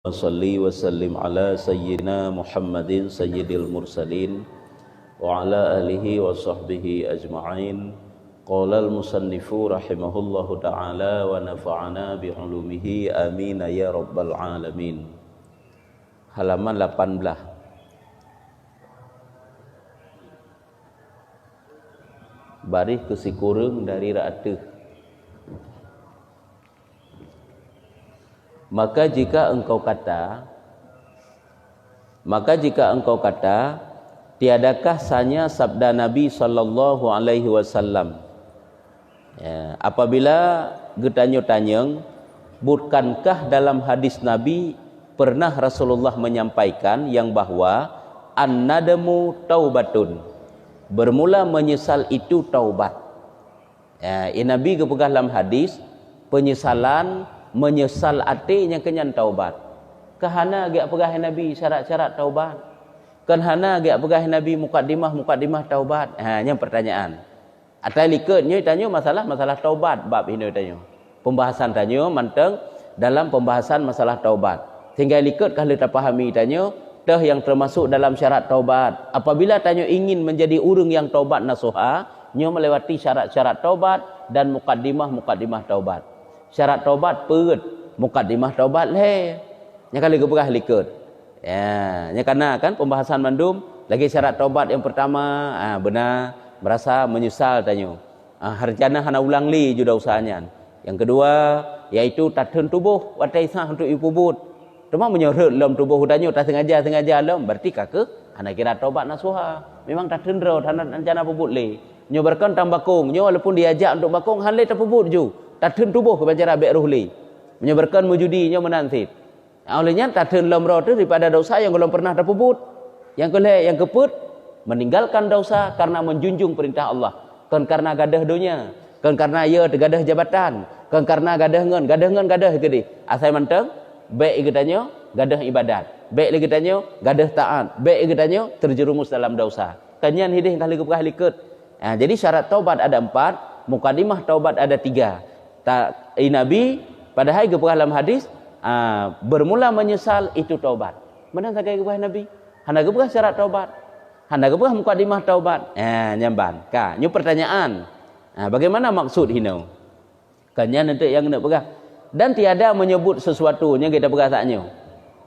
Salli wa sallim ala sayyidina Muhammadin sayyidil mursalin wa ala alihi wa sahbihi ajma'in. Qala al-musannifu rahimahullahu ta'ala wa nafa'ana bi'ulumihi amin ya rabbal alamin. Halaman 18. Baris kesikurung dari ra'atuh. Maka jika engkau kata tiadakah sanya sabda Nabi sallallahu alaihi wasallam, ya, apabila getanya-tanyang bukankah dalam hadis Nabi pernah Rasulullah menyampaikan yang bahwa an-nadamu taubatun, bermula menyesal itu taubat. Ya, Nabi kepegah dalam hadis penyesalan menyesal artinya kenyan taubat. Kahana agak pegah Nabi syarat-syarat taubat. Kahana agak pegah Nabi mukadimah taubat. Yang pertanyaan. Atai likutnya tanya masalah taubat bab ini tanya. Pembahasan tanya manteng dalam pembahasan masalah taubat. Sehingga likut kalau kita pahami tanya dah yang termasuk dalam syarat taubat. Apabila tanya ingin menjadi urang yang taubat nasuha, nyo melewati syarat-syarat taubat dan mukadimah taubat. Syarat taubat perut, mukadimah taubat leh. Nya kali kepegah likut. Ya, nya kana kan pembahasan mandum lagi syarat taubat yang pertama, benar merasa menyesal tanyo. Harjana hana ulang li juda usahanya. Yang kedua yaitu tatun tubuh watai sah untuk ipubut. Cuma menyeret dalam tubuh tanyo tak sengaja dalam berarti kake hana kira taubat nasuha. Memang tatun ro hana rencana pubut li. Nyo berkan tambakung, nyo walaupun diajak untuk bakung han le tapubut ju. Tatun tubuh kebacara baik ruhli menyebarkan mujudinya menansit. Olehnya tatun lamro itu daripada dosa yang belum pernah terpubut. Yang keput meninggalkan dosa karena menjunjung perintah Allah. Kan karena gadah dunia, kan karena ia tergadah jabatan, kan karena gadah gede. Asal menteng baik katanya gadah ibadat, baik lagi katanya gadah taat, baik katanya terjerumus dalam dosa. Kanyan hidih kali kepekah likut. Jadi syarat taubat ada 4, mukadimah taubat ada 3. Nabi pada hari kepegah dalam hadis bermula menyesal itu taubat. Mana sakai kepegah Nabi? Hana kepegah syarat taubat. Hana kepegah mukadimah taubat. Nyamban. Nyu pertanyaan. Bagaimana maksud hinau? Kanya nanti yang nak pegah. Dan tiada menyebut sesuatu yang kita pegah taknya.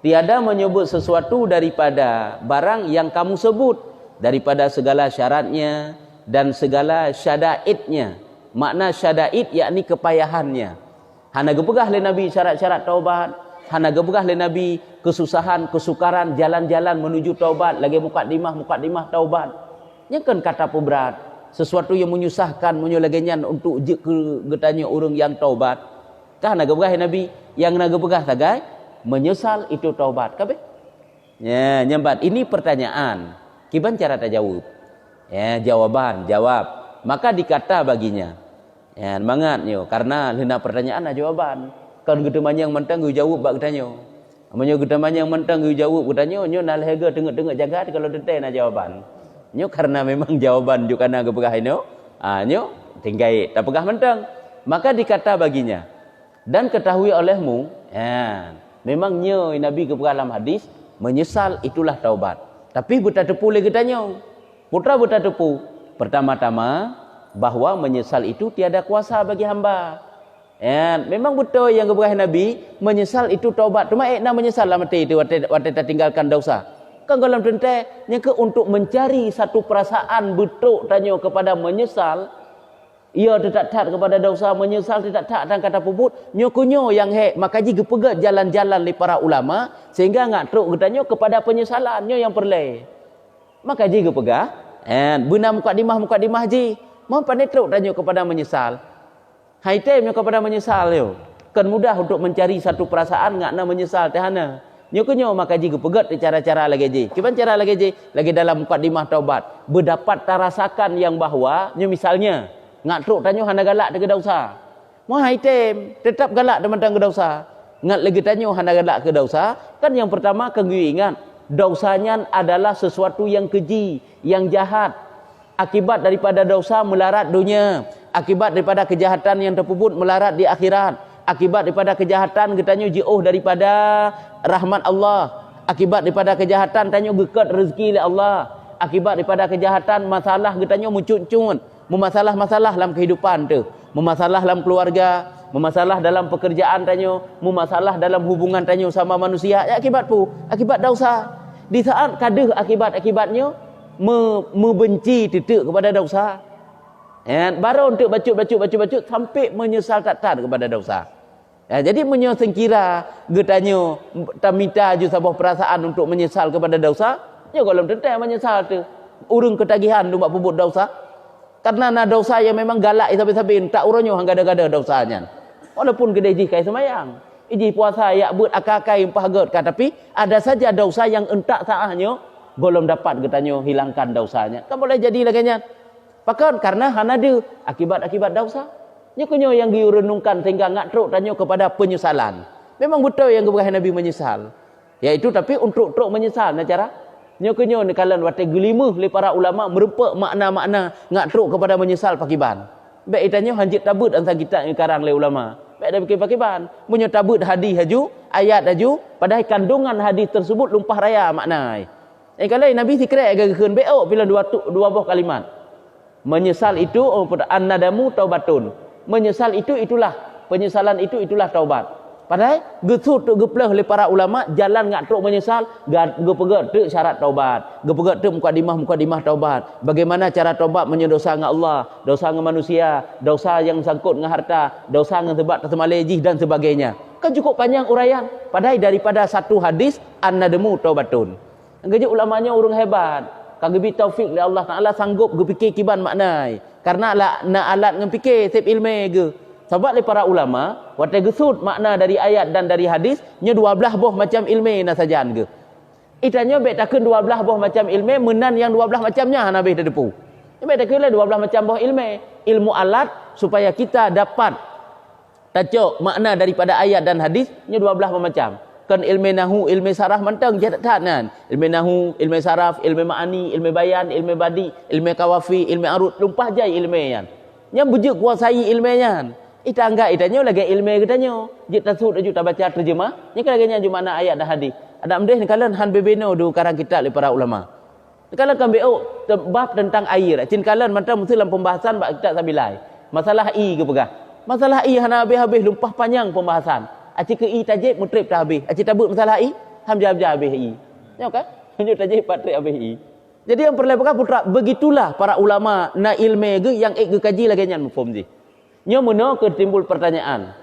Tiada menyebut sesuatu daripada barang yang kamu sebut, daripada segala syaratnya dan segala syadaitnya. Makna syadaid yakni kepayahannya. Hana gepegah le Nabi syarat-syarat taubat, hana gepegah le Nabi kesusahan, kesukaran jalan-jalan menuju taubat, lagi mukadimah taubat. Yang kan kata berat, sesuatu yang menyusahkan menyolagenyan untuk getanya orang yang taubat. Kah hana gepegah Nabi yang hana gepegah tagai menyesal itu taubat. Kabeh? Ya, nyambat ini pertanyaan. Kiban cara tajawab? Ya, jawab. Maka dikata baginya, ya, mangat nyo karena lena pertanyaan ada jawaban. Kan gede manyang mentang gue jawab bak tanyo. Amonyo gede manyang mentang gue jawab tanyo nyo nalhega tengok jagat kalau dete na jawaban. Nyo karena memang jawaban juga na gepegah ino. Nyo tinggai tak pegah mentang. Maka dikata baginya, dan ketahui olehmu, ya, memang nyo Nabi gepegah dalam hadis menyesal itulah taubat. Tapi buta tepu lagi tanyo. Putra buta tepu. Pertama-tama bahwa menyesal itu tiada kuasa bagi hamba. Memang betul yang kepegah Nabi menyesal itu taubat. Cuma nak menyesal lah mati itu waktu tinggalkan dosa. Kan dalam tente nyeke untuk mencari satu perasaan betul tanya kepada menyesal. Ia tidak taat kepada dosa, menyesal tidak taat dan kata pubut. Nyokunyo yang maka jika pegat jalan-jalan li para ulama sehingga ngak truk katanya kepada penyesalannya yang perle. Maka jika pegah bina mukadimah ji mau panetruk tanya kepada menyesal. Haitemnya kepada menyesal yo. Kan mudah untuk mencari satu perasaan ngak na menyesal tehana. Nyokunyo maka jika pegat cara-cara lagi ji. Kiban cara lagi ji lagi dalam mukadimah taubat. Berdapat tarasakan yang bahwa misalnya ngak truk tanya hana galak ke dosa. Mau haitem tetap galak tentang ke dosa. Ngat lagi tanya hana galak ke dosa. Kan yang pertama kan gue ingat dosanya adalah sesuatu yang keji, yang jahat. Akibat daripada dosa melarat dunia, akibat daripada kejahatan yang terpubut melarat di akhirat. Akibat daripada kejahatan getanyo jauh daripada rahmat Allah. Akibat daripada kejahatan tanyo gekat rezeki oleh Allah. Akibat daripada kejahatan masalah getanyo muncul-muncul, memasalah-masalah dalam kehidupan tu, memasalah dalam keluarga, memasalah dalam pekerjaan tanyo, memasalah dalam hubungan tanyo sama manusia. Ya, akibat pu, akibat dosa. Di saat kadah akibat-akibatnya membenci titik kepada dosa. Ya, baru untuk bacut sampai menyesal tak kepada dosa. Ya, jadi menyesengkira getanyo tak minta ju sebuah perasaan untuk menyesal kepada dosa. Ya, kalau tentu menyesal tu urung ketagihan tu buat pebut dosa. Karena na dosa yang memang galak sampai-sampai tak uronyo hang gada-gada dosanya. Walaupun gede ji kai semayang. Iji puasa ya buat akakai pahagot kan, tapi ada saja dosa yang entak saahnya belum dapat getanyo hilangkan dosanya. Kan boleh jadi lagi nya. Pakan karena hanada akibat-akibat dosa. Nya kunyo yang direnungkan sehingga ngak truk tanyo kepada penyesalan. Memang betul yang keberkahan Nabi menyesal. Yaitu tapi untuk truk menyesal na cara. Nya kunyo ni kalan wate gelimah le para ulama merupa makna-makna ngak truk kepada menyesal pakiban. Baik itanyo hanjit tabut antara kita karang le ulama. Baik dah fikir pakiban. Munyo tabut hadis haju, ayat haju, padahal kandungan hadis tersebut lumpah raya maknai. Kalau Nabi sikrek agak beok bila dua buah kalimat. Menyesal itu an-nadamu taubatun. Menyesal itu itulah penyesalan itulah taubat. Padahal gesut tu geplah oleh para ulama jalan ngak truk menyesal gepegat tu syarat taubat. Gepegat tu mukadimah taubat. Bagaimana cara taubat menyedosa ngak Allah, dosa ngak manusia, dosa yang sangkut ngak harta, dosa ngak sebab tersemalejih dan sebagainya. Kan cukup panjang uraian. Padahal daripada satu hadis an-nadamu taubatun. Gaji ulamanya urung hebat. Kagebi taufik oleh Allah Taala sanggup gepikir kiban maknai. Karena na alat ngepikir sep ilmu ge. Sebab le para ulama wate gesut makna dari ayat dan dari hadis nya 12 buah macam ilmu na sajan ge. Itanya bet takun 12 buah macam ilmu menan yang 12 macamnya nabi depu. Bet takun le 12 macam buah ilmu alat supaya kita dapat tajuk makna daripada ayat dan hadis nya 12 macam. Kan ilmu nahu, ilmu saraf mantang jadat kan. Ilmu nahu, ilmu saraf, ilmu ma'ani, ilmu bayan, ilmu badi, ilmu kawafi, ilmu arut, lumpah jai ilmu yan. Nya bujuk kuasai ilmu yan. Ita anggap itanya lagi ilmu katanya. Jit tasud aju tak baca terjemah, nya lagi nya mana ayat dan hadis. Ada amdeh kalan han bebeno du karang kitab le para ulama. Kalan kan beo bab tentang air. Cin kalan mantang mesti dalam pembahasan bab kitab sabilai. Masalah i ke pegah. Masalah i hana habis-habis lumpah panjang pembahasan. Aci ke i tajib mutrib tak habis. Aci tabut masalah i, ham jawab habis i. Tengok kan? Hanya tajib patrib habis i. Jadi yang perlu putra begitulah para ulama na ilmu ge yang ek ge kaji lagi nyan mufhum ji. Nya meno ke timbul pertanyaan.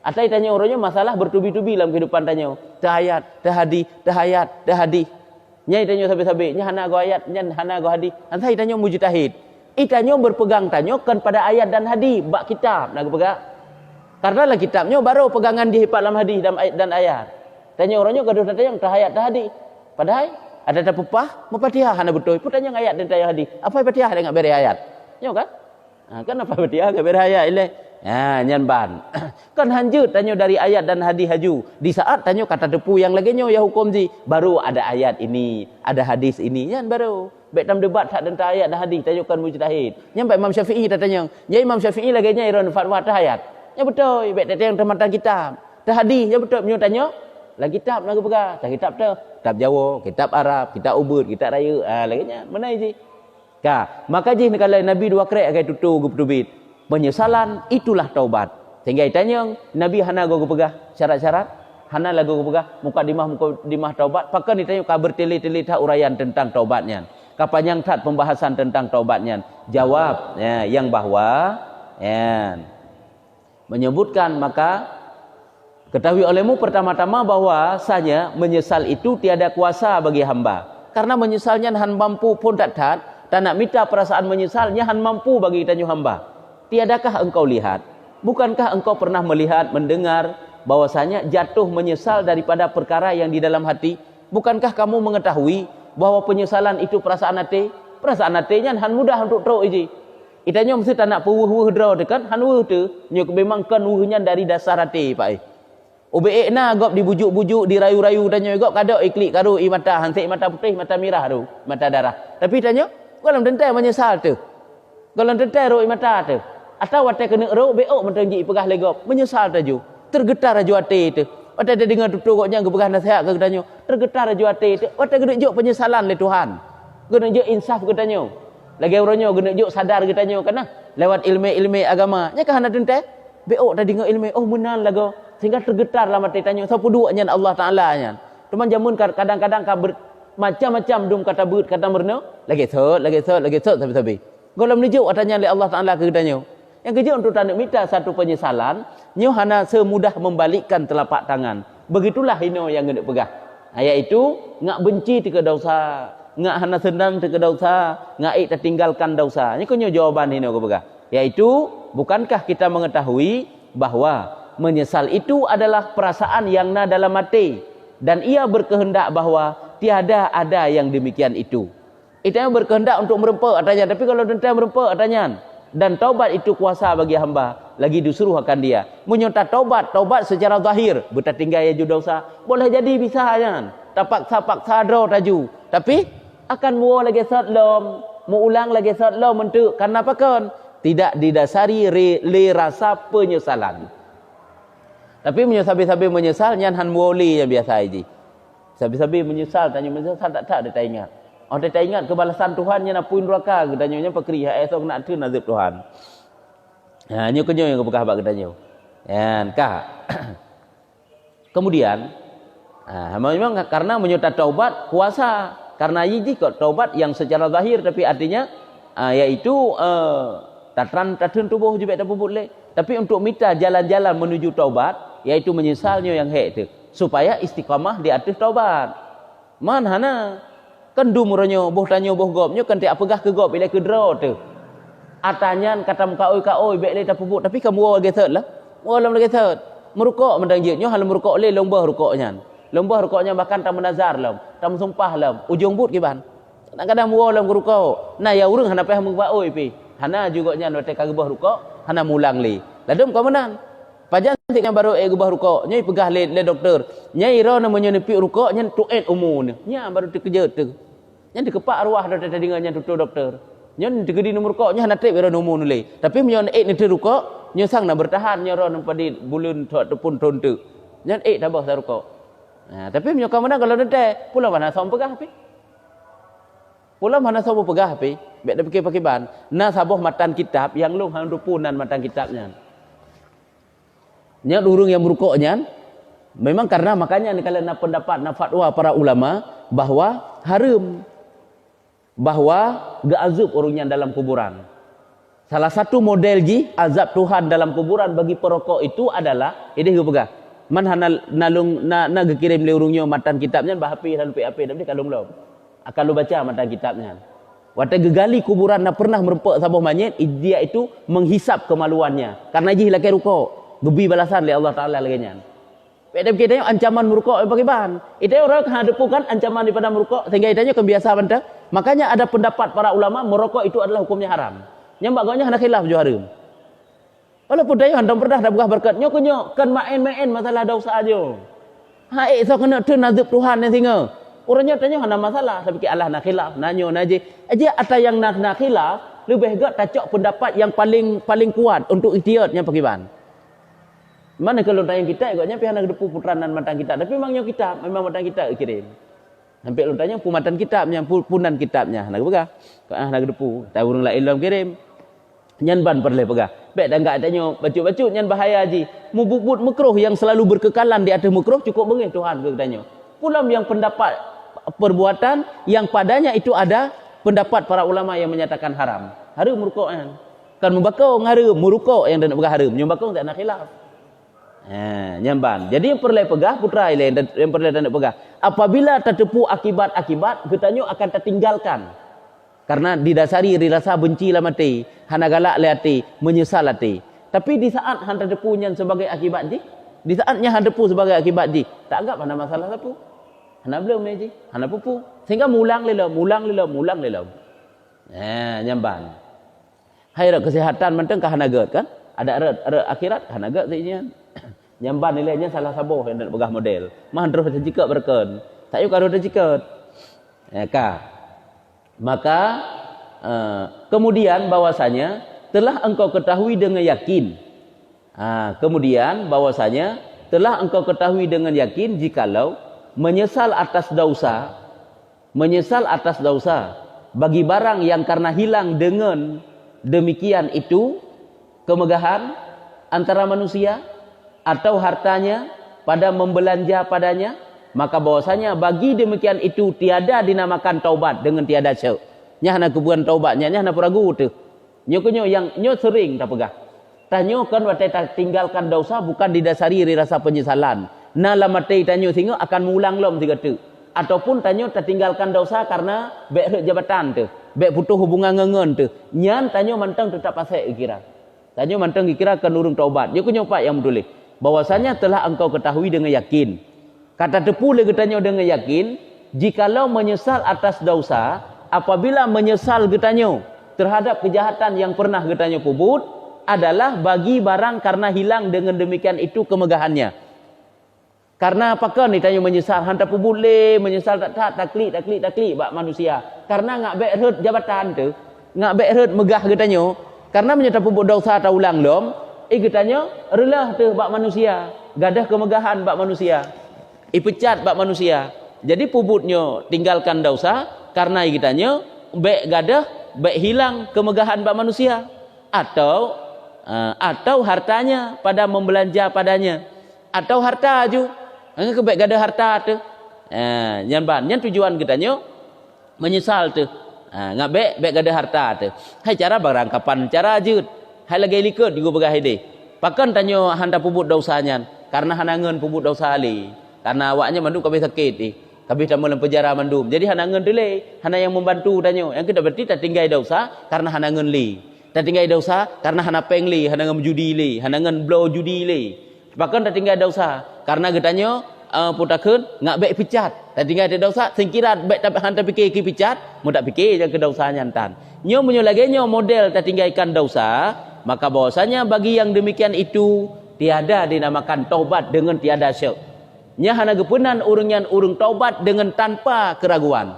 Atai tanya orangnya masalah bertubi-tubi dalam kehidupan tanya. Tahayat, tahadi, tahayat, tahadi. Nya tanya sabe-sabe, nya hana go ayat, nya hana go hadis. Antai tanya mujtahid. Itanya berpegang tanya kan pada ayat dan hadis, bab kitab nak pegang. Karena lah kitabnya baru pegangan dihipat dalam hadis dan ayat. Tanya orangnya gaduh tanya tahayat tahadi. Padahal ada pepah mempatihah hana betul. Pun tanya ayat dan tanya hadis. Apa patihah dengan beri ayat? Tengok kan? Kan apa patihah dengan beri ayat ile? Nyan ban. Kan hanjut tanya dari ayat dan hadis haju. Di saat tanya kata depu yang laginya ya hukum ji, baru ada ayat ini, ada hadis ini. Nyan baru. Baik dalam debat tak tentang ayat dan hadis tanyakan mujtahid. Nyan Imam Syafi'i tanya. Ya Imam Syafi'i laginya iron fatwa tahayat. Ya betul, baik datang tematan kitab. Dah hadis, ya betul punya tanya. Lah kitab nak pegang. Tak kitab tu. Kitab Jawa, kitab Arab, kitab Ubud, kitab Raya. Laginya mana ji? Maka ji kalau Nabi dua krek akan tutup gubtubit. Penyesalan itulah taubat. Sehingga tanya Nabi hana go pegang syarat-syarat. Hana lagu pegang mukadimah taubat. Pakan ditanya kabar teli-teli tak uraian tentang taubatnya. Kapan yang tak pembahasan tentang taubatnya. Jawab yang bahwa menyebutkan maka ketahui olehmu pertama-tama bahwasanya menyesal itu tiada kuasa bagi hamba. Karena menyesalnya han mampu pun tak nak minta perasaan menyesalnya han mampu bagi tanyu hamba. Tiadakah engkau lihat? Bukankah engkau pernah melihat, mendengar bahwasanya jatuh menyesal daripada perkara yang di dalam hati? Bukankah kamu mengetahui bahwa penyesalan itu perasaan hati? Perasaan hatinya han mudah untuk tahu iji. Itanya mesti tak nak puwuh draw dekat han wuh tu nyo memang kan wuhnya dari dasar hati pak. Obe na gop dibujuk-bujuk dirayu-rayu tanya gop kada iklik karo i mata hansik mata putih mata merah tu mata darah. Tapi tanya kalau tentai menyesal tu. Kalau tentai ro i mata tu. Atau wate kena ro beok mentang ji pegah legop menyesal taju. tergetar aju hati itu. Wata dia dengar tutur-tuturnya gebegah nasihat ke katanya, tergetar aju hati itu. Wata gede juk penyesalan le Tuhan. Gede juk insaf katanya. Lagi orangnya gede juk sadar katanya kana lewat ilmu-ilmu agama. Nya kah hendak tente? Beok dah dengar ilmu, oh benar lagu. Sehingga tergetar lah mati tanya, siapa duanya Allah Taala nya. Teman jamun kadang-kadang macam-macam dum kata beut kata merna, lagi set tapi. Golem nijuk katanya oleh Allah Taala ke katanya. Yang kerja untuk tanda minta satu penyesalan, nyo hana semudah membalikkan telapak tangan. Begitulah hino yang hendak pegah. Iaitu ngak benci tika dosa, ngak hana senang tika dosa, ngak ik tertinggalkan dosa. Ini kunyo jawaban hino ke pegah. Yaitu bukankah kita mengetahui bahwa menyesal itu adalah perasaan yang na dalam hati dan ia berkehendak bahwa tiada ada yang demikian itu. Itu yang berkehendak untuk merempa katanya, tapi kalau tentang merempa katanya, dan taubat itu kuasa bagi hamba, lagi disuruh akan dia menyota taubat secara zahir bertinggal ya dosa boleh jadi bisa kan tapak-tapak do taju, tapi akan mu lagi satlom mu ulang lagi satlom mentuk karena apa kan tidak didasari le rasa penyesalan. Tapi sabi-sabi menyesal nyan han woli yang biasa aja. Sabi-sabi menyesal tanya menyesal tak ada ingat. Oh dia tak ingat kebalasan Tuhan yang apuin neraka katanya pakri esok nak tu nazib Tuhan. Ha nyo kenyo yang kebekah bak katanya. Yan kah. Kemudian memang karena menyota taubat kuasa karena ini kok taubat yang secara zahir tapi artinya yaitu tatran tubuh juga tak boleh. Tapi untuk minta jalan-jalan menuju taubat yaitu menyesalnya yang hek tu supaya istiqamah di atas taubat. Man hana kendu muranyo boh tanyo boh gopnyo kan tak pegah ke gop bila ke draw tu. Atanyan katam kaoi bek le tak puput tapi kamu lagi third lah. Walam lagi third. Merukok mendang jetnyo hal merukok le lombah rukoknya. Lombah rukoknya bahkan tam menazar lam, tam sumpah lam. Ujung but kiban. Kadang-kadang mualam rukok. Nah ya urang hana peh mengbaoi pi. Hana juga nya note kagebah rukok, hana mulang le. Ladum kau menang. Pajan siknya baru gebah rukok, nyai pegah le doktor. Nyai ro namanya nepi rukok nya tuet umur nya baru dikerja tu. Nya dikepak arwah dah dengannya tutur doktor. Nya digedi nomor rukok nya natrip ro umur le. Tapi menyon ni tu rukok, nya sang nak bertahan nya ro padi bulun tepun tontu. Nya tak bah rukok. Nah, tapi menyo kau menang kalau nete pula mana som pegah pi. Pula mana som pegah pi. Bek dah pakai ban. Na saboh matan kitab yang lu hang dupunan matan kitabnya. Nya urung yang merukoknya memang karena makanya kalau nak pendapat nak fatwa para ulama bahwa haram bahwa azab orangnya dalam kuburan. Salah satu model azab Tuhan dalam kuburan bagi perokok itu adalah ini pegah. Man hanal nalung na kirim le urungnya matan kitabnya bahapi dan PAP tapi kalung lo. Akan lu baca matan kitabnya. Waktu gegali kuburan nak pernah merempak sabuh manyet dia itu menghisap kemaluannya karena jih lakai rukuk. Gebi balasan oleh Allah Ta'ala lagi nyan. Pada kita ancaman merukuk bagi bahan. Itu orang hadapukan ancaman daripada merukuk sehingga itanya kebiasaan benda. Makanya ada pendapat para ulama merokok itu adalah hukumnya haram. Nyambak gaknya hendak khilaf jo haram. Walaupun dia hendak pernah dah berkah berkat nyok kan main-main masalah dosa aja. Hai so kena tu nazib Tuhan yang singa. Orangnya tanya hendak masalah tapi Allah nak khilaf nanyo naji. Aja ada yang nak khilaf lebih gak tacok pendapat yang paling kuat untuk ikhtiarnya pergi ban. Mana kalau tanya kita agaknya pihak nak depu puteranan matan kita tapi memangnya kita memang matan kita kirim. Sampai lu tanya pumatan kitabnya punan kitabnya nak pegah. Kau nak depu tak urang lain dalam kirim. Nyan ban perle pegah. Baik dah enggak tanya bacut-bacut nyan bahaya ji. Mu bubut makruh yang selalu berkekalan di atas makruh cukup bengih Tuhan ke tanya. Pulam yang pendapat perbuatan yang padanya itu ada pendapat para ulama yang menyatakan haram. Haram merukuk kan membakau haram merukuk yang nak pegah haram. Nyumbakau tak nak khilaf. Nyamban. Jadi yang perlu pegah putra lain yang perlu nak pegah. Apabila tertipu akibat-akibat, getanyo akan tertinggalkan. Karena didasari rasa benci lah mati, hana galak le hati, menyesal hati. Tapi di saat hang tertipu nyan sebagai akibat ji, di saatnya hang tertipu sebagai akibat ji, tak anggap hana masalah tertipu. Hana belum ji, hana pupu. Sehingga mulang lelom. Nyamban. Hai kesihatan menteng kah hana gerd kan? Ada akhirat hana gerd sihnya. Nyamban nilainya salah sabuh yang nak pegah model. Mah terus terjikat berken. Tak yuk kalau terjikat. Maka kemudian bahwasanya telah engkau ketahui dengan yakin Kemudian bahwasanya telah engkau ketahui dengan yakin jikalau menyesal atas dosa bagi barang yang karena hilang dengan demikian itu kemegahan antara manusia atau hartanya pada membelanja padanya, maka bahwasanya bagi demikian itu tiada dinamakan taubat dengan tiada syak. Nya hana kebuan taubatnya nya hana peragu tu. Nyo kunyo yang nyo sering tak pegah. Tanyo kan watai tak tinggalkan dosa bukan didasari dari rasa penyesalan. Na lamatai tanyo singo akan mengulang lom tiga tu. Ataupun tanyo tertinggalkan dosa karena bek jabatan tu, bek putus hubungan ngengen tu. Nyan tanyo mantang tetap pasai kira. Tanyo mantang kira kan urung taubat. Nyo kunyo pak yang betul. Bahwasanya telah engkau ketahui dengan yakin. Kata tepu lagi tanyo dengan yakin, jikalau menyesal atas dosa, apabila menyesal getanyo terhadap kejahatan yang pernah getanyo pubut, adalah bagi barang karena hilang dengan demikian itu kemegahannya. Karena apakah ni tanya menyesal hantar pubut le, menyesal taklik bak manusia. Karena ngak bek heret jabatan tu, ngak bek heret megah getanyo, karena menyerta pubut dosa atau ulang lom, getanyo relah tu bak manusia, gadah kemegahan bak manusia. Ipecat bak manusia. Jadi pubutnya tinggalkan dosa karena getanyo bek gadah, bek hilang kemegahan bak manusia. Atau hartanya pada membelanja padanya, atau harta ju kebek gada harta tu nyan tujuan getanyo menyesal tu ngak bek gada harta tu hai cara barangkapan cara jut hai lagi likut juga begah ide pakan tanyo handa pubut dosanya karena hanangan pubut dosa ali karena awaknya mandum kabeh sakit kabeh tamu dalam penjara mandum jadi hanangan dele hana yang membantu tanyo yang kita berarti tak tinggal dosa karena hanangan li tak tinggal dosa karena hana pengli, hanangan judi li, hanangan blow judi li. Bahkan tak tinggal dosa karena getanyo putakeun ngak bek picat. Tak tinggal dosa singkirat bek tak hantar fikir ki picat, mu tak fikir je ke dosa nyantan. Nyo menyo lagi nyo model tak tinggalkan dosa, maka bahwasanya bagi yang demikian itu tiada dinamakan taubat dengan tiada syak. Nya hana gepunan urang taubat dengan tanpa keraguan.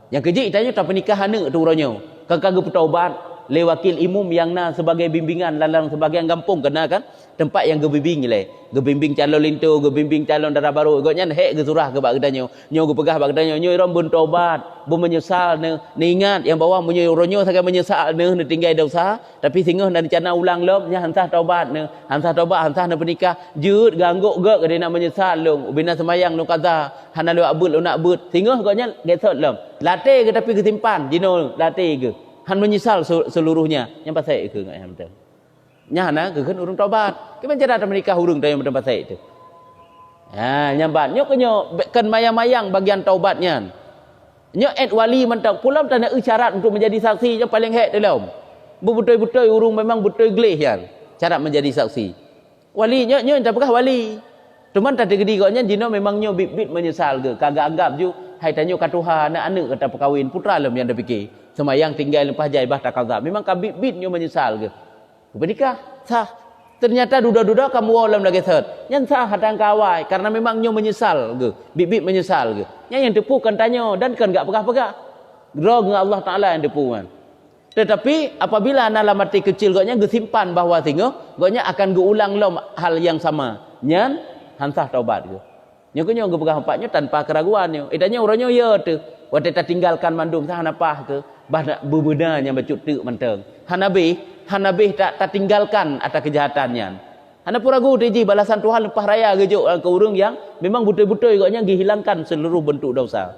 Yang keji itanya tak pernikah hana tu uronyo. Kagak bertaubat le wakil imum yang na sebagai bimbingan lalang sebagai yang kampung kena kan tempat yang gebimbing le gebimbing calon lintu gebimbing calon darah baru goknya hek ke surah ke bak gedanyo nyo ge pegah bak gedanyo nyo rom bun tobat bun menyesal ne ingat yang bawah menyo ronyo sakai menyesal ne tinggal dosa tapi singoh dan cana ulang lom nya hansah taubat ne hansah ne pernikah jut gangguk gek ke nak menyesal long ubina semayang long kaza hana lu abut lu nak but singoh goknya gesot lom latih ke tapi kesimpan dino latih ke han menyesal seluruhnya yang pasai ke ngai ham teu nya hana ke urang taubat ke mencara menikah urang teu yang pasai itu nyambat nyo kenyo kan mayang-mayang bagian taubatnya nyo et wali mentang pulam tanda syarat untuk menjadi saksi yang paling hek dalam betul-betul urang memang betul geleh yan syarat menjadi saksi wali nyo tak pekah wali cuman tadi gedi koknya dino memang nyo bit menyesal ke kagak anggap ju hai tanyo ka Tuhan anak kata perkahwin putra lem yang dah fikir semayang tinggal lepas jaibah tak kagak memang kabit nyo menyesal ke bernikah sah ternyata duda-duda kamu alam lagi set yang sah hadang kawai karena memang nyo menyesal ke bit menyesal ke yang tepu kan tanyo dan kan gak pegah-pegah grog dengan Allah Taala yang tepu kan tetapi apabila dalam hati kecil goknya gesimpan bahawa singo goknya akan geulang lom hal yang sama nyan hansah taubat ke nyo kunyo gepegah empatnya tanpa keraguan nyo itanya uranyo ya tu wate tak tinggalkan mandum sah napah ke bah bebenarnya bacut tu menteng hanabih tak tinggalkan atas kejahatannya hana puragu tiji balasan Tuhan lepas raya gejuk ke urang yang memang betul-betul goknya dihilangkan seluruh bentuk dosa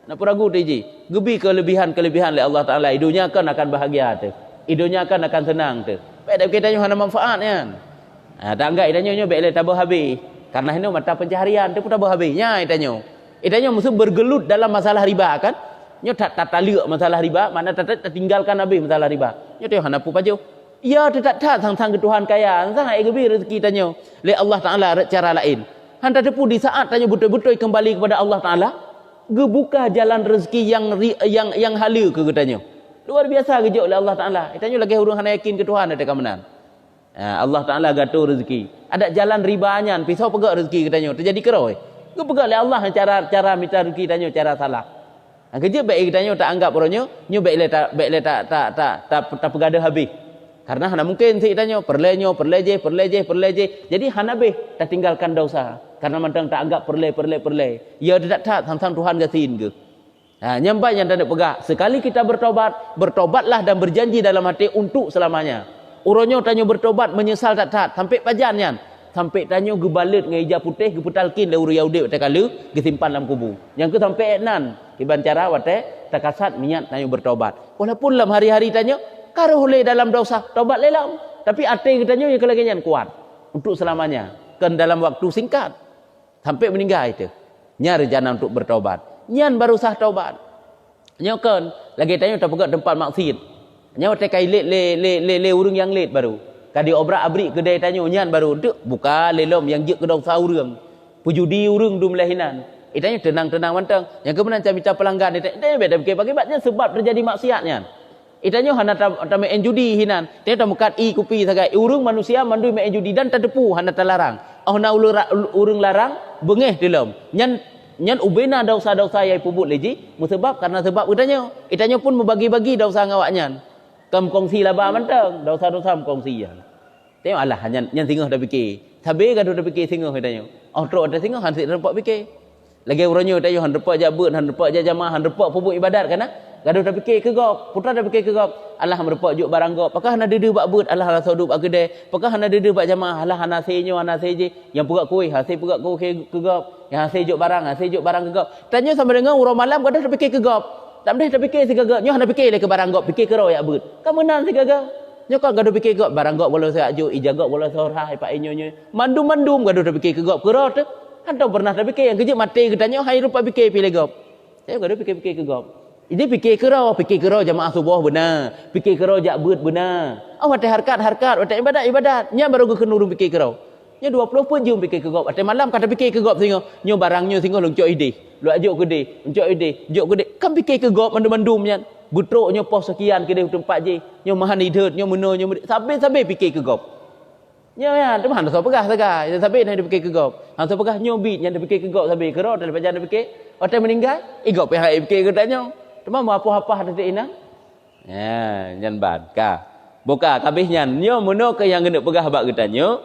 hana puragu tiji gebi kelebihan oleh Allah Taala hidupnya akan bahagia tu hidupnya akan senang tu baik dak kita hana manfaatnya tak anggap itanyo baik le tabah habis karena ini mata pencaharian tu pun tabah habisnya itanyo mesti bergelut dalam masalah riba kan nyo tak liuk masalah riba mana tak tinggalkan habis masalah riba nyo teh hana pu paju ya tak sang ke Tuhan kaya sang ai gebi rezeki tanyo le Allah Taala cara lain hanta depu di saat tanyo betul-betul kembali kepada Allah Taala gebuka jalan rezeki yang halu ke tanyo luar biasa gejuk oleh Allah Taala tanyo lagi hurung hana yakin ke Tuhan ada kamenan Allah Taala gatur rezeki ada jalan ribanya pisau pegak rezeki ke tanyo terjadi keroi gepegak oleh Allah cara minta rezeki tanyo cara salah kerja baik kita tak anggap orangnya nyo baik le tak pegada habis Karena hana mungkin si tanya perleje. Jadi hana beh dah tinggalkan dosa. Karena mantang tak anggap perle. Ya tidak tak tentang Tuhan gasin ke. Nyampai yang tak pegah. Sekali kita bertobatlah dan berjanji dalam hati untuk selamanya. Uronyo tanya bertobat menyesal tak sampai pajannya. Sampai tanya gebalit ngeja putih geputalkin dah uru Yahudi wate kalu gesimpan dalam kubu. Yang ke sampai enan kiban cara wate takasat niat tanya bertobat. Walaupun dalam hari-hari tanya karuhule dalam dosa tobat lelam, tapi hati katanya yang kelagian kuat untuk selamanya kan dalam waktu singkat sampai meninggal itu nyari jana untuk bertobat nyan baru sah tobat nyokan lagi tanya tak pegat tempat maksiat nyawa tekai le urang yang let baru kadi obrak abrik kedai tanya nyan baru untuk buka lelom yang je ke dosa urang pujudi urang dum lahinan itanya tenang mantang yang kemudian camita pelanggan itu beda bagaimana sebab terjadi maksiatnya itanya hana ta main judi hinan dia ta mukat kupi sagai urang manusia mandui main judi dan ta depu hana talarang na urang larang bengeh dalam nyan ubena dosa-dosa yang pubut leji musebab karena sebab itanya pun membagi-bagi dosa ngawaknya kam kongsi laba mantang dosa-dosa kongsi ya tengok alah nyan singoh dah fikir sabe gaduh dah fikir singoh itanya trok ada singoh han sik nampak fikir lagi uranyo tayo han depak jabut han depak jamaah han depak pubut ibadat kana gaduh dah fikir ke gop putra dah fikir ke gop Allah merepak juk barang gop apakah hana dede bak but Allah rasa duk bak kedai apakah hana dede bak jamaah Allah hana senyo hana seje yang purak kuih hasil purak kuih ke gop yang hasil juk barang ke gop tanya sama dengan urang malam gaduh dah fikir ke gop tak boleh dah fikir si gagak nyo hana fikir le ke barang gop fikir ke ro ya but kamu nan si gagak nyo kan gaduh fikir gop barang gop bola sa juk ijagak bola sorah pak inyo mandum gaduh dah fikir ke gop ke ro tu kan tak pernah dah fikir yang kejut mati katanya hai rupa fikir pilih gop saya gaduh fikir ke gop ini fikir kero jamaah subuh benar. Fikir kero jakbut benar. Wate harkat, wate ibadat. Nya baru ke nurung fikir kero. Nya 20 pun jum fikir ke gop. Wate malam kata fikir ke gop singo. Nyo barangnya singo lung cok ide. Lu ajuk ke de, cok ide, jok ke de. Kan fikir ke gop mandum nya. Butruk nyo pos sekian ke de tempat je. Nyo mahan idut, nyo meno nyo sampai fikir ke gop. Nyo ya, tu mahan so pegah sagai. Sampai dah fikir ke gop. Han so pegah nyo bit nya fikir ke gop sampai kero dalam pajan fikir. Wate meninggal, igop yang fikir ke tanya. Cuma mau apa-apa ada ina. Ya, nyan ban ka. Buka kabihnya nyo mono ke yang gendek pegah bak getanyo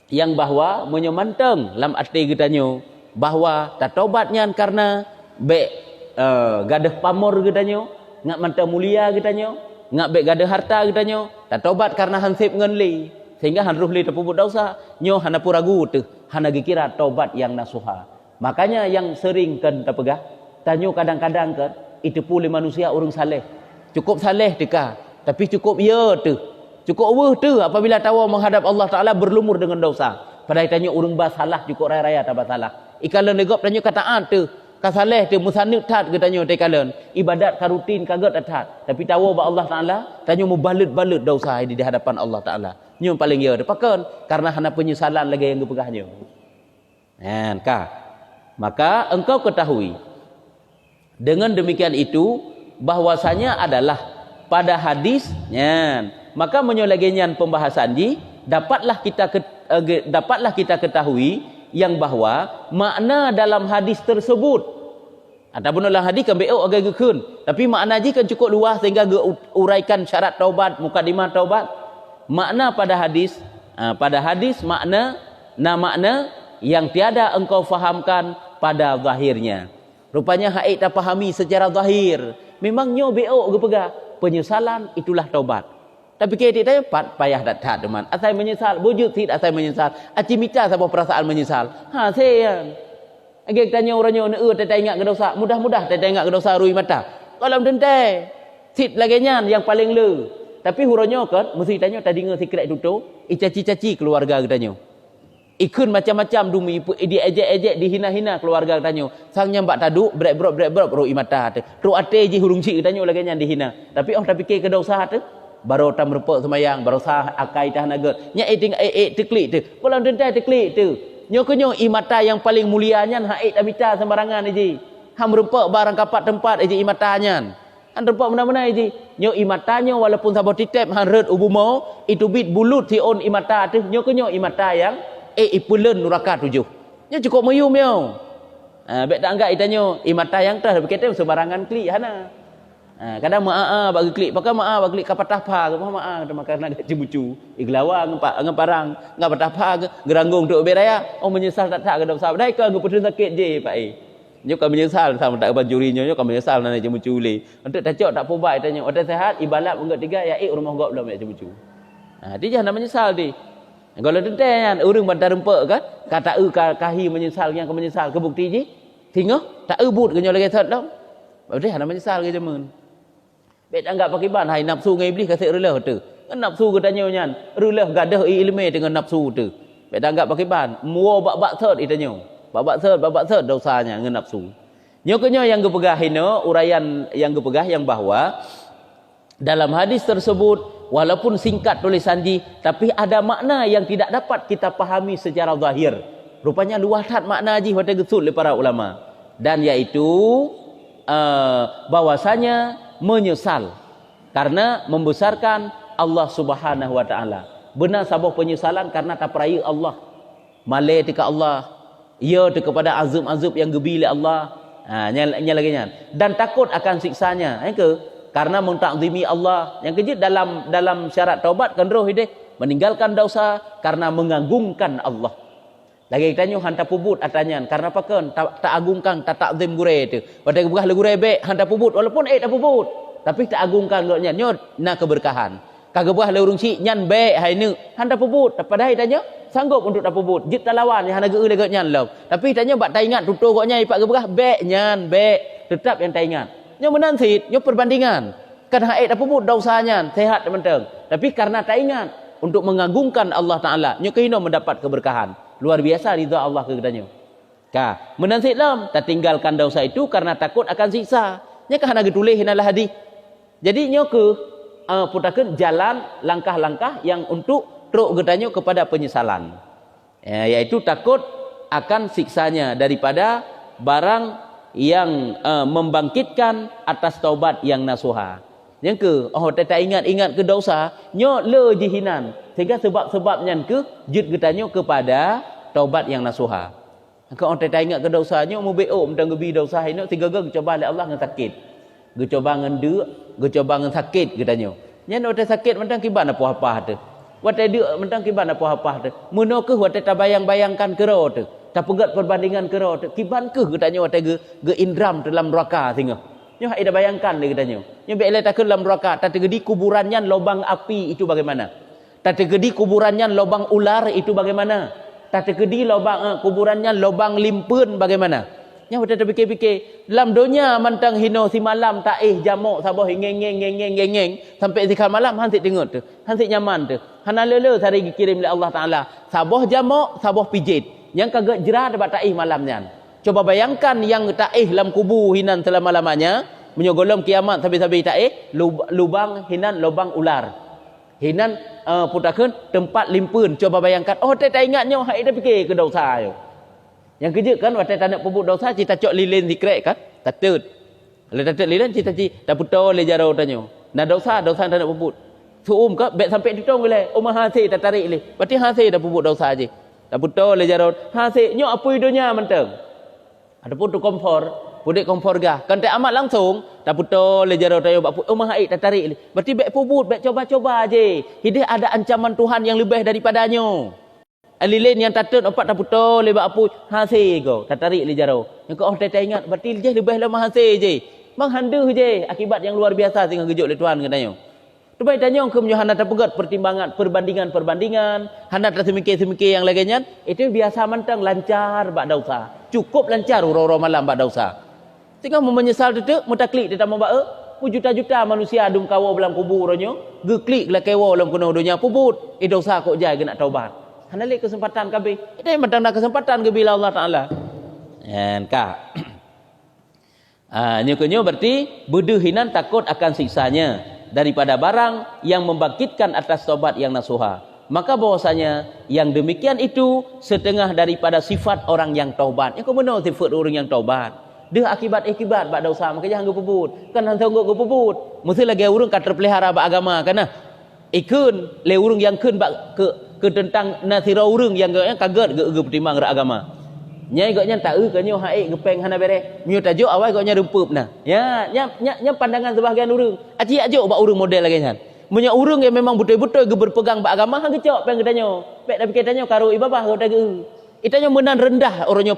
yang bahwa menyo manteng lam arti getanyo bahwa tak tobat nyan karena gadah pamor getanyo, ngak manteng mulia getanyo, ngak be gadah harta getanyo, tak tobat karena hansip ngenli sehingga han ruhli terpubut dosa, nyo hana puragu tu, hana dikira tobat yang nasuha. Makanya yang sering kan terpegah tanyo kadang-kadang kan itu pula manusia orang saleh. Cukup saleh deka, tapi cukup ya tu. Cukup weh tu apabila tahu menghadap Allah Taala berlumur dengan dosa. Padahal tanya orang bah salah cukup raya-raya tak salah. Ikalan negop tanya kataan tu. Ka saleh tu musanib tat ke tanya tekalan. Ibadat ka rutin kagat tat. Tapi tahu bah Allah Taala tanya mubalit-balit dosa di hadapan Allah Taala. Nyo paling ya depakan karena hana penyesalan lagi yang gepegahnya. Ka. Maka engkau ketahui dengan demikian itu bahwasanya adalah pada hadisnya maka menyolagenyan pembahasan ji dapatlah kita ketahui yang bahwa makna dalam hadis tersebut ataupun dalam hadis kan beo agak gekun tapi makna ji kan cukup luas sehingga uraikan syarat taubat mukadimah taubat makna pada hadis makna yang tiada engkau fahamkan pada zahirnya. Rupanya haid tak fahami secara zahir. Memang nyo beo ge pegah. Penyesalan itulah taubat. Tapi kita tanya payah dak teman. Asal menyesal, wujud tidak asal menyesal. Acimita sama perasaan menyesal. Seyan. Age tanya orangnya tak ingat ke dosa. Mudah-mudah tak ingat ke dosa rui mata. Kalau mendente sit lagi yang paling le. Tapi huronyo kan mesti tanya tadi ngeu sikret tutu, icaci-caci keluarga katanya. Ikun macam-macam dumi diejek-ejek dihina-hina keluarga katanya. Sang nyambak taduk brek-brok roi mata tu. Ru ate ji hurung cik katanya lagi nyan dihina. Tapi tak fikir ke dosa tu. Baru tam repek semayang, baru sah akai tah naga. Nya eting teklik tu. Kalau dentai teklik tu. Nyo kenyo imata yang paling mulia nyan haid abita sembarangan ji. Ham repek barang kapat tempat ji imata nyan. Han repek mana-mana ji. Nyo imatanya walaupun sabo titep han red ubumo itu bit bulut si on imata tu. Nyo kenyo imata yang ipulen nuraka 7. Nya cukup meyum yo. Bek tak anggap itanyo imata yang tah berkata sembarangan klik hana. Kadang maa bagi klik, pakai maa bagi klik kapatah pa ke maa ke makan nak cibucu, iglawa ngapa parang, ngapa patah pa ke geranggung tok beraya, menyesal tak ke dosa. Dai ke ngepedun sakit je pak Nyo kan menyesal sama tak bajuri nyo kan menyesal nang cibucu le. Untuk tacok tak pubai tanya, orang sehat ibalat enggak tiga ya rumah gok belum ya cibucu. Dia jangan menyesal di. Kalau tentang orang bantar rempek kan, kata kahi menyesal yang menyesal ke bukti je. Tengok tak but ke nyo lagi thật đâu. Berarti hana menyesal ke jemun. Bet anggap pakai ban hai nafsu ngai iblis kasih rela tu. Kan nafsu ke tanya nyan, rela gadah ilmu dengan nafsu tu. Bet anggap pakai ban, mua bak thot itanya. Bak thot dosanya dengan nafsu. Nyo kenyo yang gepegah hino uraian yang gepegah yang bahwa dalam hadis tersebut walaupun singkat tulisan ji tapi ada makna yang tidak dapat kita pahami secara zahir. Rupanya luahat makna ji wata gesut oleh para ulama. Dan yaitu bahwasanya menyesal karena membesarkan Allah Subhanahu wa taala. Benar sabah penyesalan karena tak peraya Allah. Malai tika Allah. Ya kepada azab-azab yang gebi oleh Allah. Nya lagi nya. Dan takut akan siksanya. Karena mentakzimi Allah. Yang kejut dalam syarat taubat kan roh dia meninggalkan dosa karena mengagungkan Allah. Lagi tanya hantar pubut atanyan karena apa kan tak agungkan tak takzim gure tu. Pada berah gure be hantar pubut walaupun tak pubut tapi tak agungkan loknya nyo nak keberkahan. Kagak berah le urung si nyan be hai nu hantar pubut pada hai tanya sanggup untuk tak pubut. Jit lawan yang hanaga le nyan law. Tapi tanya bak tak ingat tutur koknya ipak geberah be nyan be tetap yang tak ingat. Nyo menansit nyo perbandingan. Kan hai tak pubut dosanya sehat menteng. Tapi karena tak ingat untuk mengagungkan Allah Taala nyo kehino mendapat keberkahan. Luar biasa ridha Allah ke katanya. Menansit lam tak tinggalkan dosa itu karena takut akan siksa. Nya kah nak tulis hinalah hadis. Jadi nyo ke putakeun jalan langkah-langkah yang untuk truk katanya kepada penyesalan. Yaitu takut akan siksanya daripada barang yang membangkitkan atas taubat yang nasuha. Yang ke tak ingat ke dosa nyo le jihinan sehingga sebab-sebabnya ke jid getanyo kepada taubat yang nasuha. Kalau orang tak ingat ke dosanya mu beo mentang gebi dosa hino tiga coba oleh Allah dengan sakit. Ge coba dengan deuk, ge coba dengan sakit getanyo. Nya no tak sakit mentang kiban apa-apa tu. Wa tak deuk mentang kiban apa-apa tu. Muno ke wa tak bayang-bayangkan ke ro tu. Tak pegat perbandingan ke ro tu. Kiban ke getanyo wa tak ge indram dalam neraka tengah. Nyo hai dah bayangkan le getanyo. Nyo be le tak ke dalam neraka tak tergedi kuburannya lubang api itu bagaimana? Tak tergedi kuburannya lubang ular itu bagaimana? Tak tergedi lubang kuburannya lubang limpun bagaimana? Nya kita terfikir-fikir dalam dunia mantang hino si malam tak jamok sabah ngeng sampai zikar malam hansik tengok tu. Hansik nyaman tu. Hana lele sari kirim oleh Allah Taala. Sabah jamok, sabah pijit. Yang kagak jerah dapat tak malamnya. Coba bayangkan yang tak dalam kubur hinan selama-lamanya menyogolom kiamat sampai-sampai tak lubang hinan lubang ular. Hinan putakeun tempat limpun. Coba bayangkan tak ingatnya hai dah fikir ke dosa yo. Yang kerja kan waktu tak nak pupuk dosa cita cok lilin zikrek kan tatut. Kalau tatut lilin cita tak putar le jaro tanyo. Nah dosa tak nak pupuk. Suum ke bet sampai ditong le. Mahase tak tarik le. Berarti hase dah pupuk dosa je. Tak putar le jaro. Hase nyo apa idonya menteng. Adapun tu kompor, pudik kompor gah. Kan tak amat langsung tak putar le jaro tayo bak mahai tak tarik le. Berarti bet puput bet coba-coba je. Hidup ada ancaman Tuhan yang lebih daripadanya. Alilin yang tatut empat tak putar lebak apu hasil kau tak tarik le jaro. Yang kau tak ingat berarti je lebih lama hasil je. Bang handuh je akibat yang luar biasa sehingga gejok le Tuhan katanya. Tu baik tanya ke hana tak pegat pertimbangan perbandingan hana tak semikir yang lainnya itu biasa mentang lancar bak dosa. Cukup lancar uro-uro malam bak dosa. Sehingga menyesal tu mutaklik dia tak mau bak juta-juta manusia adung kawa dalam kubur ronyo geklik la kewa dalam kuno dunia pubut dosa kok jai kena taubat. Hana le kesempatan kabeh. Itu mentang nak kesempatan ke bila Allah Taala. Ka. Nyo berarti beduhinan takut akan siksanya daripada barang yang membangkitkan atas taubat yang nasuha. Maka bahwasanya yang demikian itu setengah daripada sifat orang yang taubat. Yang kau benar sifat orang yang taubat. Dia akibat bak dosa maka jangan gepuput. Kan hang tengok gepuput. Mesti lagi urang ka terpelihara bak agama kana. Ikun le urang yang keun bak ke tentang nasira urang yang kaget ke pertimbang agama. Nyai gaknya tak kanyo haik gepeng hana bere. Nyu tajuk awal gaknya rempeup nah. Ya, nya pandangan sebahagian urang. Aci ajuk bak urang model lagi kan. Munnya urang yang memang betul-betul berpegang bak agama hang gecok peng gedanyo. Pek dah pikir tanyo karo ibabah gak ge. Itanyo menan rendah orangnya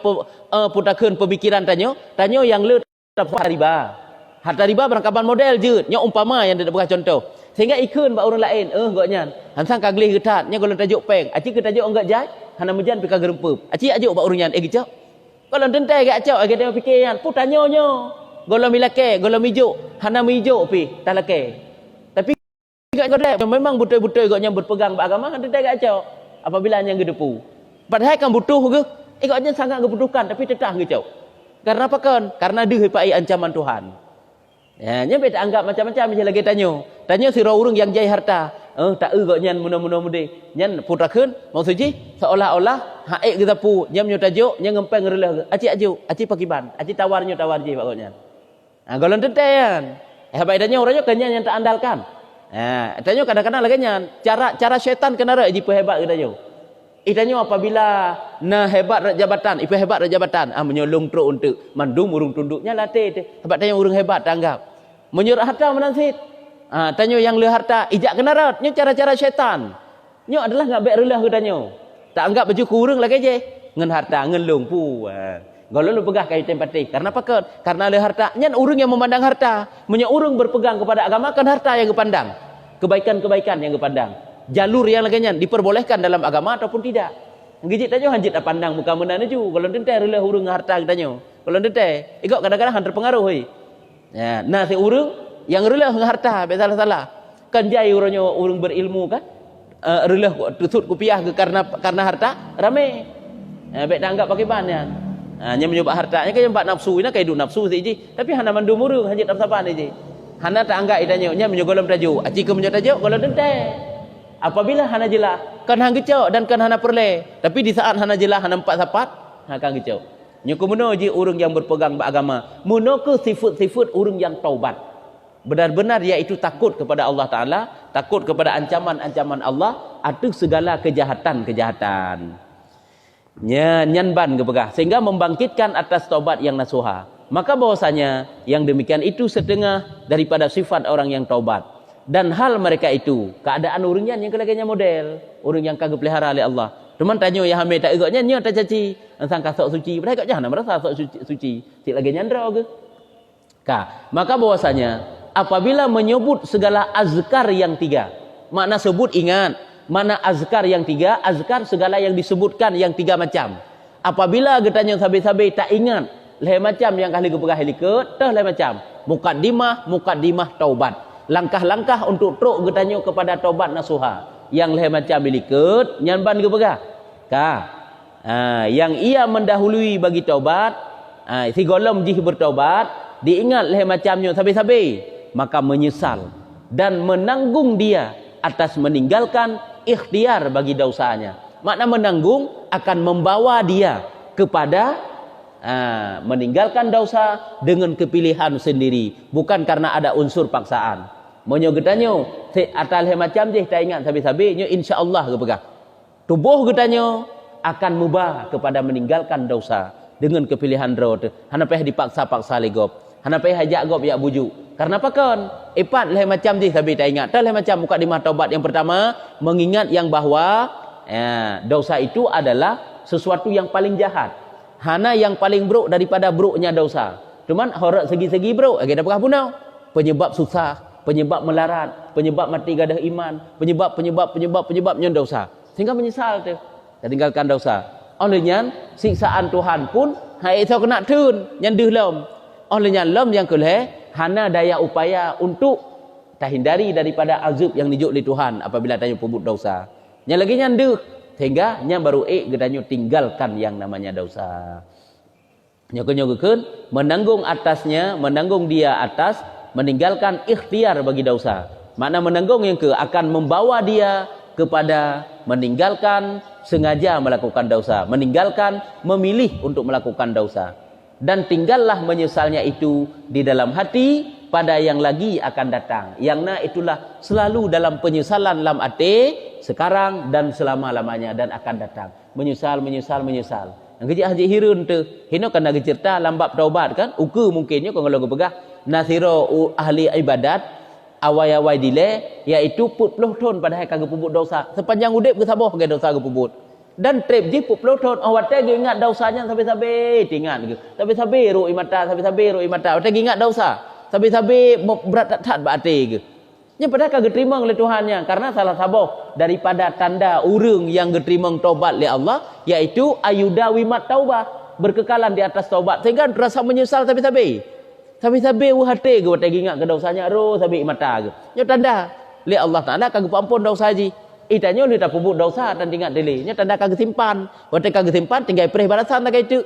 putakeun pemikiran tanyo yang le harta riba. Harta riba berangkapan model je. Nya umpama yang tidak bekas contoh. Sehingga ikeun bak orang lain. Gaknya. Hansang kaglih getat. Nya golon tajuk peng. Aci ke tajuk enggak jai. Hana mejan pika gerempeup. Aci ajuk bak urunyan gecok. Golon tentai gak acok age tengok fikiran. Pu tanyo nyo. Golon milake, golon mijuk. Hana mijuk pi talake. Tapi gak godek memang betul-betul gaknya berpegang bak agama hang tentai gak acok. Apabila yang gedepu. Padahal kan butuh ke. Gaknya sangat kebutuhkan tapi tetap gecok. Karena apa kan? Karena dia pai ancaman Tuhan. Ya, nya bet anggap macam-macam je lagi tanyo. Tanyo sira urang yang jai harta. Tak gak nyan mudah-mudah mudi. Nyan putrakeun maksudji seolah-olah haik kita pu nyam nyu tajuk nya ngempeng reulah. Aci aju, aci pakiban. Aci tawar je pak nyan. Golon tentean. Habai tanyo orangnya kenyan yang tak andalkan. Tanyo kadang-kadang lagi nyan cara syaitan kenara ji hebat tanyo. Itanyo apabila na hebat jabatan, ipa hebat jabatan, menyolong truk untuk mandum urung tunduknya latih te. Hebat tanyo urang hebat tanggap. Menyurat harta menansit. Tanyo yang le harta ijak kenarat. Nyo cara-cara syaitan. Nyo adalah ngabek relah ke tanyo. Tak anggap baju kurang lagi je. Ngen harta, ngen long pu. Kalau lu pegah kayu tempati. Karena apa kan? Karena le harta. Nyan urang yang memandang harta. Menyo urang berpegang kepada agama kan harta yang kepandang. Kebaikan-kebaikan yang kepandang. Jalur yang lagi nyan diperbolehkan dalam agama ataupun tidak. Ngijit tanyo hanjit pandang muka menan ju. Kalau tentai relah urang harta tanyo. Kalau tentai, ikut kadang-kadang han terpengaruh hoi. Ya, nah si urang yang relah harta salah-salah kan jai urang berilmu kan relah tusut kupiah ke karena harta rame bet anggap pakai banyan nya menyoba hartanya kan empat nafsu ina kaidu nafsu siji tapi hana mandum urang hanjit apsapan iji hana tak anggap itanyo nya menyogolom tajuk aci ke menyotajuk golon tente apabila hana jelah kan hang gecok dan kan hana perle tapi di saat hana jelah hana empat sapat akan gecok nya kumono ji urang yang berpegang beragama muno ke sifat-sifat urang yang taubat benar-benar iaitu takut kepada Allah Ta'ala, takut kepada ancaman-ancaman Allah atas segala kejahatan-kejahatan. Nyanban kepegah sehingga membangkitkan atas taubat yang nasuha. Maka bahwasanya yang demikian itu setengah daripada sifat orang yang taubat. Dan hal mereka itu, keadaan urangnya yang kelaganya model, orang yang kagak pelihara oleh Allah. Teman tanya yang hamil tak egaknya nya tak caci, sangka sok suci, padahal egaknya hana merasa sok suci. Tik lagi nyandra ke? Maka bahwasanya apabila menyebut segala azkar yang tiga. Makna sebut ingat. Mana azkar yang tiga? Azkar segala yang disebutkan yang tiga macam. Apabila getanya sabi-sabi tak ingat. Lain macam yang kali kepegah heliket. Tah lain macam. Mukaddimah taubat. Langkah-langkah untuk truk getanya kepada taubat nasuha. Yang lain macam heliket. Nyanban kepegah. Yang ia mendahului bagi taubat. Si golom jih bertaubat. Diingat lain macamnya sabi-sabi. Maka menyesal dan menanggung dia atas meninggalkan ikhtiar bagi dosanya. Makna menanggung akan membawa dia kepada meninggalkan dosa dengan kepilihan sendiri, bukan karena ada unsur paksaan. Monyo getanyo atal macam je tak ingat sabi-sabi nyo insyaallah ke pegah. Tubuh getanyo akan mubah kepada meninggalkan dosa dengan kepilihan roh. Hana payah dipaksa-paksa legop. Hana payah hajak gop yak bujuk. Karena apa kan? Epat lain macam je tapi tak ingat. Tak lain macam mukadimah taubat yang pertama mengingat yang bahawa dosa itu adalah sesuatu yang paling jahat. Hana yang paling buruk daripada buruknya dosa. Cuman horat segi-segi buruk. Agak dapatlah punau. Penyebab susah, penyebab melarat, penyebab mati gadah iman, penyebabnya dosa. Sehingga menyesal tu. Dan tinggalkan dosa. Olehnya siksaan Tuhan pun hai itu kena tun yang dihlom. Olehnya lom yang keleh hana daya upaya untuk tak hindari daripada azab yang dijuk oleh Tuhan apabila tanya pebut dosa. Yang lagi nyanduk sehingga nya baru gedanyo tinggalkan yang namanya dosa. Nyoko-nyokokeun menanggung atasnya, menanggung dia atas meninggalkan ikhtiar bagi dosa. Makna menanggung yang akan membawa dia kepada meninggalkan sengaja melakukan dosa, meninggalkan memilih untuk melakukan dosa. Dan tinggallah menyesalnya itu di dalam hati pada yang lagi akan datang. Yang na itulah selalu dalam penyesalan lam ate sekarang dan selama-lamanya dan akan datang. Menyesal. Ngejik haji hirun tu. Hino kena cerita lambap taubat kan. Uku mungkinnya kau kalau pegah. Nasiro ahli ibadat. Awai-awai dile. Iaitu put puluh ton padahal kagak puput dosa. Sepanjang udip ke sabah kagak dosa ke puput. Dan trip je put puluh ton. Awak tak ingat dosanya sampai-sampai. Ingat ke. Sampai-sampai ru'i mata. Sampai-sampai ru'i mata. Awak tak ingat dosa. Sampai-sampai berat tak berarti ke. Nya padahal kagak terima oleh Tuhannya karena salah sabah daripada tanda urang yang geterima taubat oleh Allah iaitu ayuda wimat taubah berkekalan di atas taubat sehingga rasa menyesal sabi-sabi hati ke watai ingat ke dosanya ro sabi mata ke nya tanda oleh Allah Taala kagak ampun dosa haji itanya oleh tak puput dosa dan ingat dili nya tanda kagak simpan watai kagak simpan tinggal perih balasan tak itu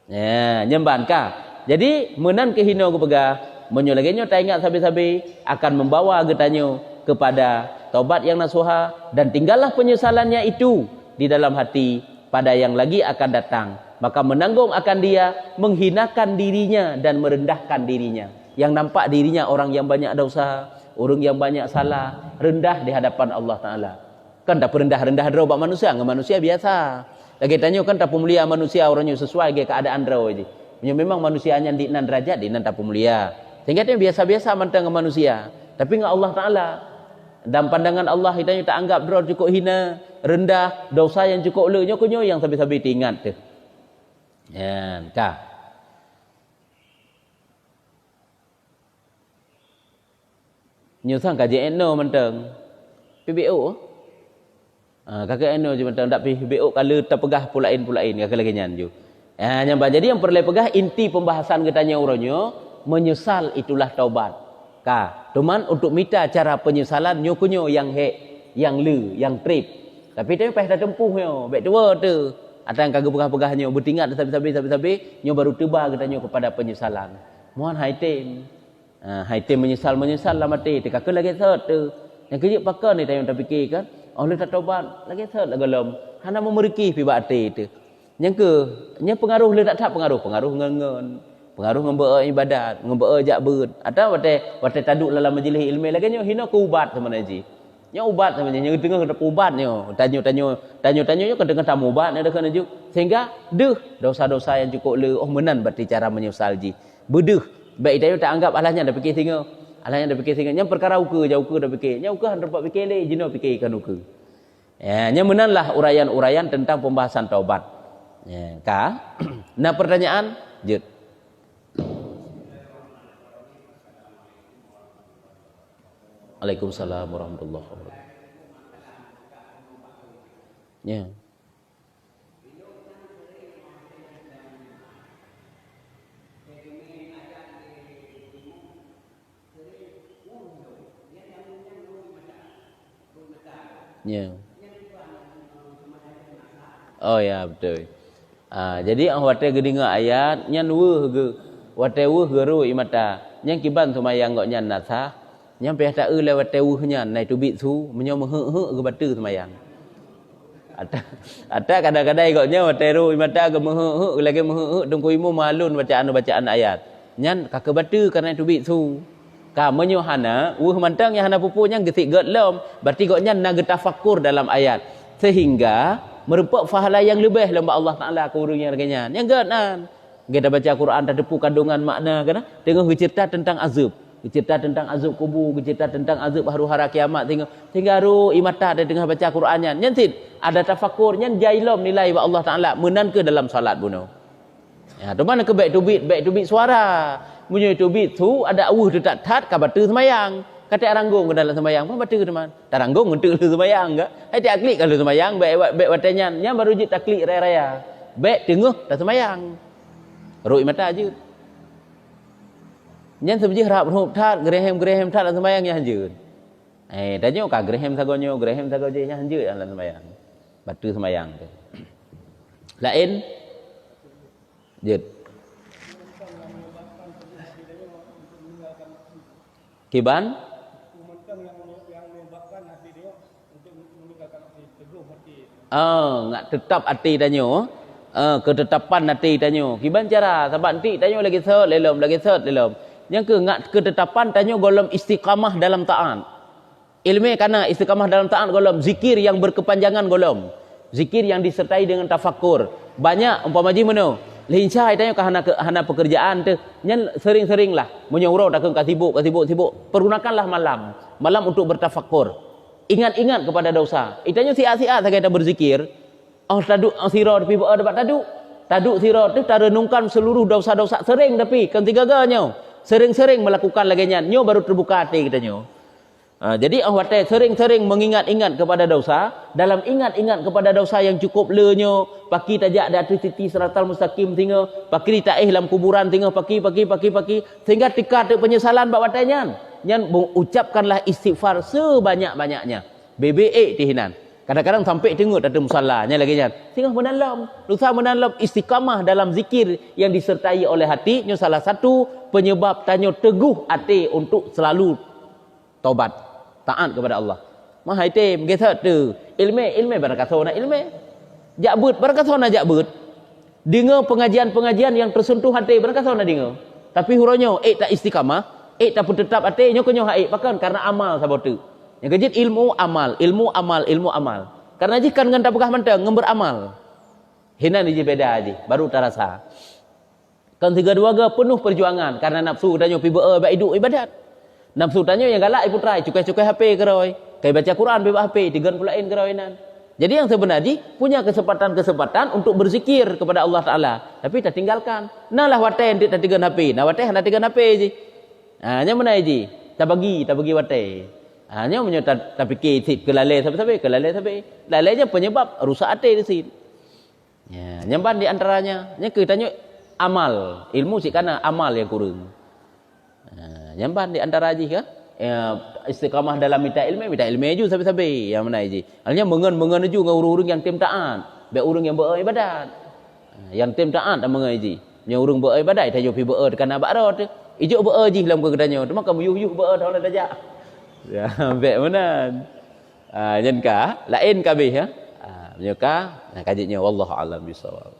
ya nyemban ka jadi menan ke hino ke pegah menyolaginya tak ingat sabi-sabi akan membawa getanyo kepada taubat yang nasuha dan tinggallah penyesalannya itu di dalam hati pada yang lagi akan datang maka menanggung akan dia menghinakan dirinya dan merendahkan dirinya yang nampak dirinya orang yang banyak dosa orang yang banyak salah rendah di hadapan Allah Ta'ala kan tak rendah-rendah drobak manusia manusia biasa lagi tanya kan tak pemulia manusia orangnya sesuai dengan keadaan draw je memang manusianya di nan derajat di nan tak pemulia sehingga dia biasa-biasa mantang dengan manusia. Tapi dengan Allah Ta'ala. Dan pandangan Allah, kita tak anggap dia cukup hina, rendah, dosa yang cukup le, nyok yang sabi-sabi diingat tu. Ya, kah. Nyusang kaji eno mantang. PBO. Kakak eno je mantang. Tak PBO kalau terpegah pulain, kakak lagi nyanju. Jadi yang perlu pegah, inti pembahasan katanya orangnya, menyesal itulah taubat. Cuman untuk minta cara penyesalan nyokunyo yang yang yang trip. Tapi dia payah dah tempuh nyo. Baik tua tu. Ada yang kagak pegah-pegahnya bertingat sabi-sabi nyo baru tiba katanya kepada penyesalan. Mohon haitim. Haitim menyesal lah mati. Tika ke lagi sat tu. Yang kejip pakar ni tayang tak fikir kan. Allah tak taubat lagi sat lah galam. Hana memeriki pi bakti tu. Yang ke nya pengaruh le tak pengaruh ngen pengaruh ngembek ibadat ngembek jak beut atau wate taduk dalam majlis ilmu lagi nyo hina ku ubat sama naji nya ubat sama nya tengah ada ubat nyo tanyo nyo kadang tamu ubat ada kan ju sehingga dosa-dosa yang cukup le menan berarti cara menyesal ji bedeh baik dia tak anggap alahnya dah fikir singa nya perkara uka jauh dah fikir nya uka dapat fikir le jino fikirkan uka ya nya menanlah uraian-uraian tentang pembahasan taubat ya ka nah pertanyaan jut Waalaikumsalam warahmatullahi wabarakatuh. Ya. Ya. Oh ya betul. Jadi ang wate gedinga ayat nyan weuh ge wate weuh geru imata nyan kiban sumayang gok nyan nasa nyampe tak lewat tewuhnya naik tubik su menyom ke batu semayang ada kadang-kadang ikutnya teru mata ke lagi tunggu imu malun bacaan ayat nyan kake batu karena tubik su ka menyohana mantang yang hana pupunya gesik getlom berarti ikutnya nak tafakur dalam ayat sehingga merupakan pahala yang lebih lembah Allah Taala ke urungnya reganya yang genan kita baca Quran ada depu kandungan makna kana tengok cerita tentang azab cerita tentang azab kubur, cerita tentang azab haru-hara kiamat sehingga ru imata ada tengah baca Qurannya nyentit ada tafakurnya jailom nilai wa Allah Taala menan ke dalam salat buno ya tu mana ke baik tubit suara bunyi tubit tu ada awuh tu tak tat ka batu semayang kata ranggung ke dalam semayang pun batu teman taranggung untuk semayang enggak ai tak klik kalau semayang baik watanya nya baru jit taklik raya baik tengah dah semayang ru imata je nhân sebiji harap rup tat grehem tat dalam sembahyang nya hanjur tanya ka grehem sagonyo je nya hanjur dalam sembahyang batu sembahyang tu lain jut kiban ngak tetap hati tanyo ketetapan hati tanyo kiban cara sebab nanti tanyo lagi set lelom yang ke ngak ketetapan tanyo golom istiqamah dalam taat ilmu kana istiqamah dalam taat golom zikir yang berkepanjangan golom Zikir yang disertai dengan tafakkur. Banyak umpama ji mana? Lincai tanya ke hana pekerjaan tu. Nyan sering-seringlah menyuruh takkan sibuk. Pergunakanlah malam. Malam untuk bertafakkur. Ingat-ingat kepada dosa. Itanya siat-siat saya kita berzikir. Oh taduk sira tapi dapat taduk. Taduk sira tu tarenungkan seluruh dosa-dosa sering tapi kan tiga-tiganya. Sering-sering melakukan lagi nyo baru terbuka hati kitanya. Jadi awak sering-sering mengingat-ingat kepada dosa. Dalam ingat-ingat kepada dosa yang cukup lenyo, paki tajak di atas titi siratal mustaqim tinggal, paki ditaih dalam kuburan tinggal, paki sehingga tika ada penyesalan bak watanya. Nyan ucapkanlah istighfar sebanyak-banyaknya. BBE tihinan. Kadang-kadang sampai tengok ada musallahnya lagi nyan. Sehingga menalam, lusa menalam istiqamah dalam zikir yang disertai oleh hati. Nyo salah satu penyebab tanya teguh hati untuk selalu taubat. Taat kepada Allah. Mahai tem kita tu ilmu barakasona ilmu. Jakbut barakasona jakbut. Dengar pengajian-pengajian yang tersentuh hati barakasona dengar. Tapi huronyo tak istiqamah, tak pun tetap hati nyo kenyo haik pakan karena amal sabotu. Yang kejit ilmu amal. Karena jikan dengan tak pegah mentang ngember amal. Hina ni je beda aje, baru terasa. Kan tiga dua penuh perjuangan karena nafsu danyo pi ba hidup ibadat. Nafsu tanya yang galak ibu try cukai-cukai HP keroi. Kai baca Quran bebas HP, tigan pulain keroinan. Jadi yang sebenarnya punya kesempatan untuk berzikir kepada Allah Taala, tapi tak tinggalkan. Nalah watai dia tak tigan HP, nah watai hendak tigan HP je. Nya mana je? Tak bagi watai. Nya menyo tak fikir sit kelale sampai lalainya penyebab rusak hati di sini. Ya, nyamban di antaranya, nya ke tanya amal, ilmu sik kana amal yang kurang. Nyamban di antara haji kan istiqamah dalam minta ilmu ju sampai yang mana haji halnya mengen ju dengan urung-urung yang tim taat be urung yang beribadat yang tim taat amang haji yang urung beribadat tayo pi ber kana barat ijo ber ji dalam kegedanyo tu maka muyuh ber dah dajak ya be menan nyen ka lain kabeh ya menyaka kajitnya wallahu alam bisawab.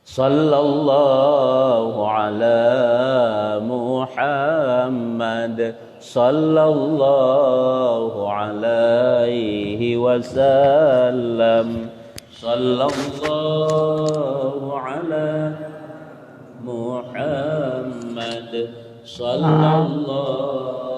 Sallallahu ala Muhammad sallallahu alaihi wasallam. Sallallahu ala Muhammad sallallahu